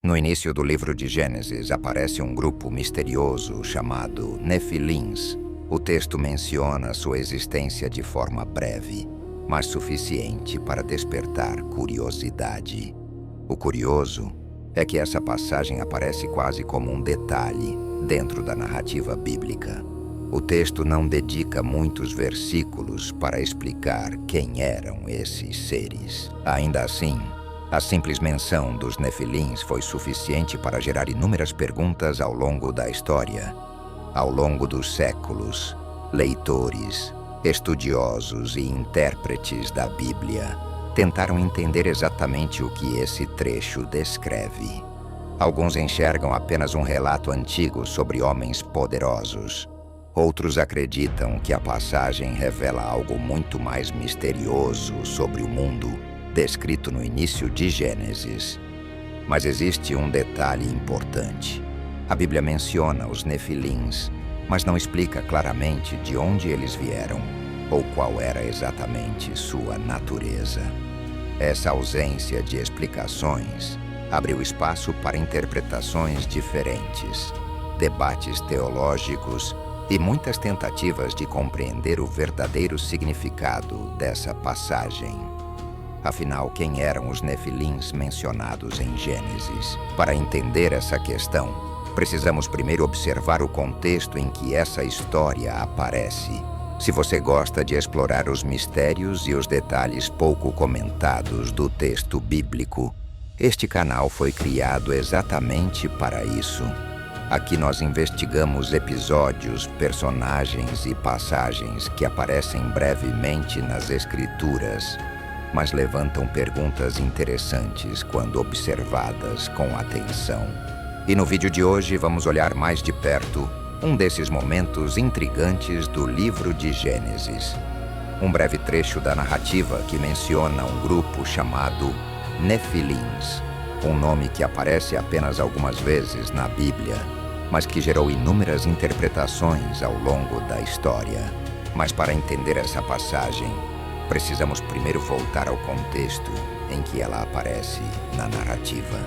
No início do livro de Gênesis aparece um grupo misterioso chamado Nefilins. O texto menciona sua existência de forma breve, mas suficiente para despertar curiosidade. O curioso é que essa passagem aparece quase como um detalhe dentro da narrativa bíblica. O texto não dedica muitos versículos para explicar quem eram esses seres. Ainda assim, a simples menção dos Nefilins foi suficiente para gerar inúmeras perguntas ao longo da história. Ao longo dos séculos, leitores, estudiosos e intérpretes da Bíblia tentaram entender exatamente o que esse trecho descreve. Alguns enxergam apenas um relato antigo sobre homens poderosos. Outros acreditam que a passagem revela algo muito mais misterioso sobre o mundo descrito no início de Gênesis. Mas existe um detalhe importante. A Bíblia menciona os Nefilins, mas não explica claramente de onde eles vieram ou qual era exatamente sua natureza. Essa ausência de explicações abriu espaço para interpretações diferentes, debates teológicos e muitas tentativas de compreender o verdadeiro significado dessa passagem. Afinal, quem eram os Nefilins mencionados em Gênesis? Para entender essa questão, precisamos primeiro observar o contexto em que essa história aparece. Se você gosta de explorar os mistérios e os detalhes pouco comentados do texto bíblico, este canal foi criado exatamente para isso. Aqui nós investigamos episódios, personagens e passagens que aparecem brevemente nas Escrituras, mas levantam perguntas interessantes quando observadas com atenção. E no vídeo de hoje vamos olhar mais de perto um desses momentos intrigantes do livro de Gênesis. Um breve trecho da narrativa que menciona um grupo chamado Nefilins, um nome que aparece apenas algumas vezes na Bíblia, mas que gerou inúmeras interpretações ao longo da história. Mas para entender essa passagem, precisamos primeiro voltar ao contexto em que ela aparece na narrativa.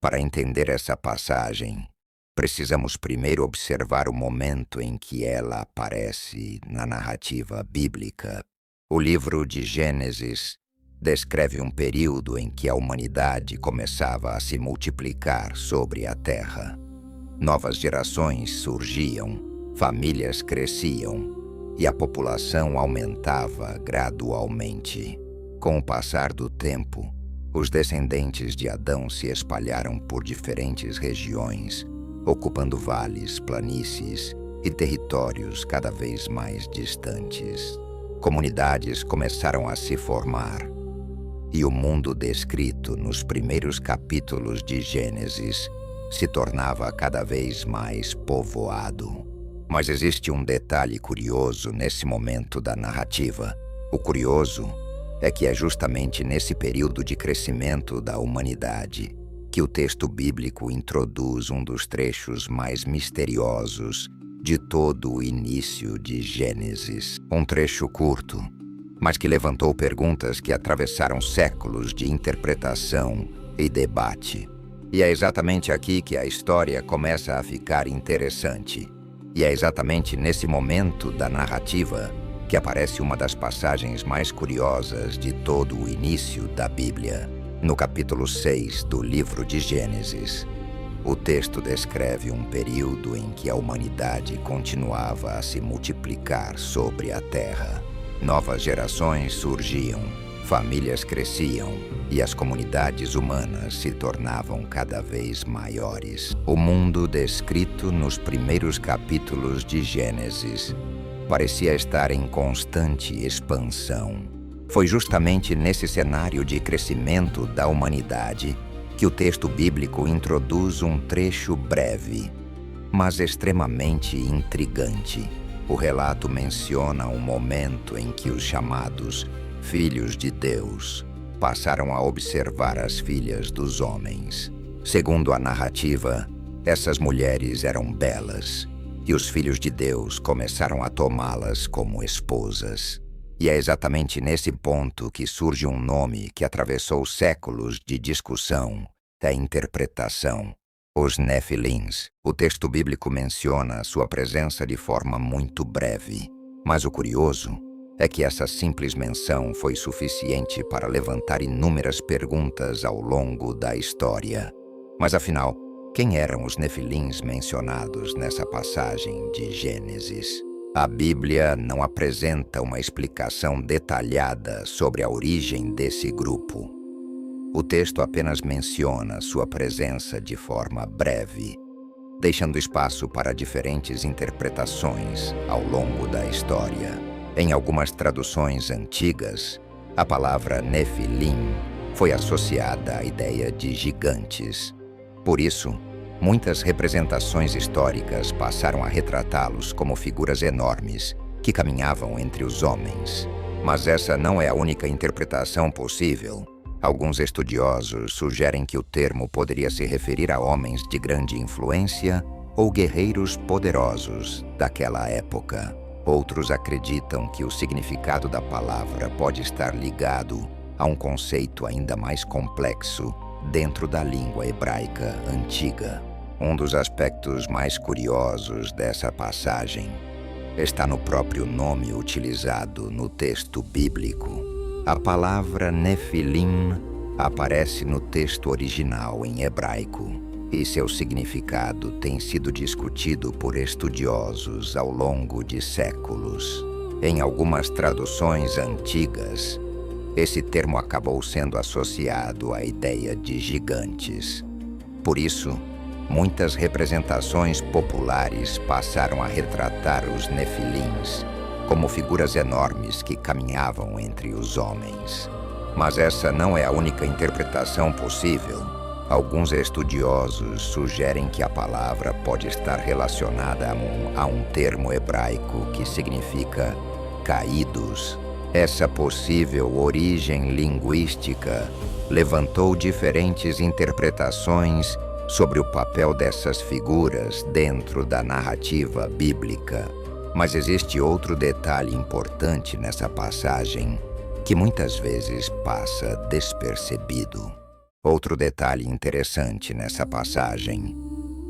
Para entender essa passagem, precisamos primeiro observar o momento em que ela aparece na narrativa bíblica. O livro de Gênesis descreve um período em que a humanidade começava a se multiplicar sobre a terra. Novas gerações surgiam, famílias cresciam e a população aumentava gradualmente. Com o passar do tempo, os descendentes de Adão se espalharam por diferentes regiões, ocupando vales, planícies e territórios cada vez mais distantes. Comunidades começaram a se formar, e o mundo descrito nos primeiros capítulos de Gênesis se tornava cada vez mais povoado. Mas existe um detalhe curioso nesse momento da narrativa. O curioso é que é justamente nesse período de crescimento da humanidade que o texto bíblico introduz um dos trechos mais misteriosos de todo o início de Gênesis. Um trecho curto, mas que levantou perguntas que atravessaram séculos de interpretação e debate. E é exatamente aqui que a história começa a ficar interessante. E é exatamente nesse momento da narrativa que aparece uma das passagens mais curiosas de todo o início da Bíblia. No capítulo 6 do livro de Gênesis, o texto descreve um período em que a humanidade continuava a se multiplicar sobre a terra. Novas gerações surgiam, famílias cresciam e as comunidades humanas se tornavam cada vez maiores. O mundo descrito nos primeiros capítulos de Gênesis parecia estar em constante expansão. Foi justamente nesse cenário de crescimento da humanidade que o texto bíblico introduz um trecho breve, mas extremamente intrigante. O relato menciona um momento em que os chamados filhos de Deus passaram a observar as filhas dos homens. Segundo a narrativa, essas mulheres eram belas e os filhos de Deus começaram a tomá-las como esposas. E é exatamente nesse ponto que surge um nome que atravessou séculos de discussão e interpretação: os Nefilins. O texto bíblico menciona sua presença de forma muito breve, mas o curioso é que essa simples menção foi suficiente para levantar inúmeras perguntas ao longo da história. Mas afinal, quem eram os Nefilins mencionados nessa passagem de Gênesis? A Bíblia não apresenta uma explicação detalhada sobre a origem desse grupo. O texto apenas menciona sua presença de forma breve, deixando espaço para diferentes interpretações ao longo da história. Em algumas traduções antigas, a palavra Nefilim foi associada à ideia de gigantes. Por isso, muitas representações históricas passaram a retratá-los como figuras enormes que caminhavam entre os homens. Mas essa não é a única interpretação possível. Alguns estudiosos sugerem que o termo poderia se referir a homens de grande influência ou guerreiros poderosos daquela época. Outros acreditam que o significado da palavra pode estar ligado a um conceito ainda mais complexo dentro da língua hebraica antiga. Um dos aspectos mais curiosos dessa passagem está no próprio nome utilizado no texto bíblico. A palavra Nefilim aparece no texto original em hebraico, e seu significado tem sido discutido por estudiosos ao longo de séculos. Em algumas traduções antigas, esse termo acabou sendo associado à ideia de gigantes. Por isso, muitas representações populares passaram a retratar os Nefilins como figuras enormes que caminhavam entre os homens. Mas essa não é a única interpretação possível. Alguns estudiosos sugerem que a palavra pode estar relacionada a um termo hebraico que significa caídos. Essa possível origem linguística levantou diferentes interpretações sobre o papel dessas figuras dentro da narrativa bíblica. Mas existe outro detalhe importante nessa passagem que muitas vezes passa despercebido. Outro detalhe interessante nessa passagem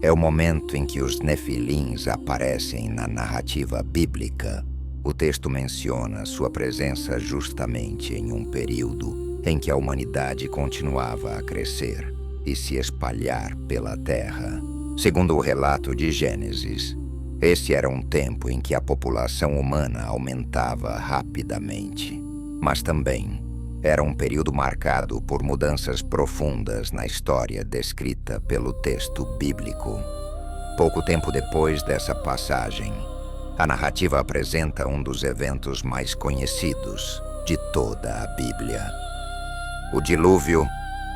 é o momento em que os Nefilins aparecem na narrativa bíblica. O texto menciona sua presença justamente em um período em que a humanidade continuava a crescer e se espalhar pela terra. Segundo o relato de Gênesis, esse era um tempo em que a população humana aumentava rapidamente, mas também era um período marcado por mudanças profundas na história descrita pelo texto bíblico. Pouco tempo depois dessa passagem, a narrativa apresenta um dos eventos mais conhecidos de toda a Bíblia. O dilúvio.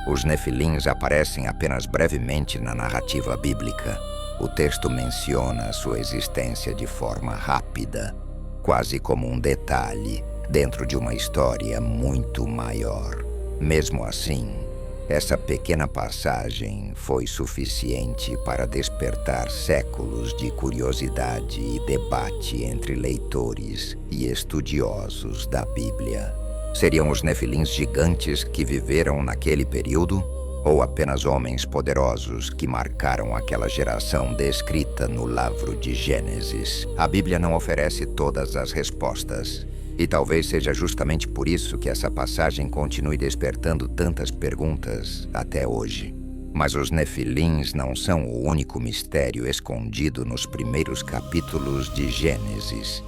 Os Nefilins aparecem apenas brevemente na narrativa bíblica. O texto menciona sua existência de forma rápida, quase como um detalhe dentro de uma história muito maior. Mesmo assim, essa pequena passagem foi suficiente para despertar séculos de curiosidade e debate entre leitores e estudiosos da Bíblia. Seriam os Nefilins gigantes que viveram naquele período? Ou apenas homens poderosos que marcaram aquela geração descrita no livro de Gênesis? A Bíblia não oferece todas as respostas. E talvez seja justamente por isso que essa passagem continue despertando tantas perguntas até hoje. Mas os Nefilins não são o único mistério escondido nos primeiros capítulos de Gênesis.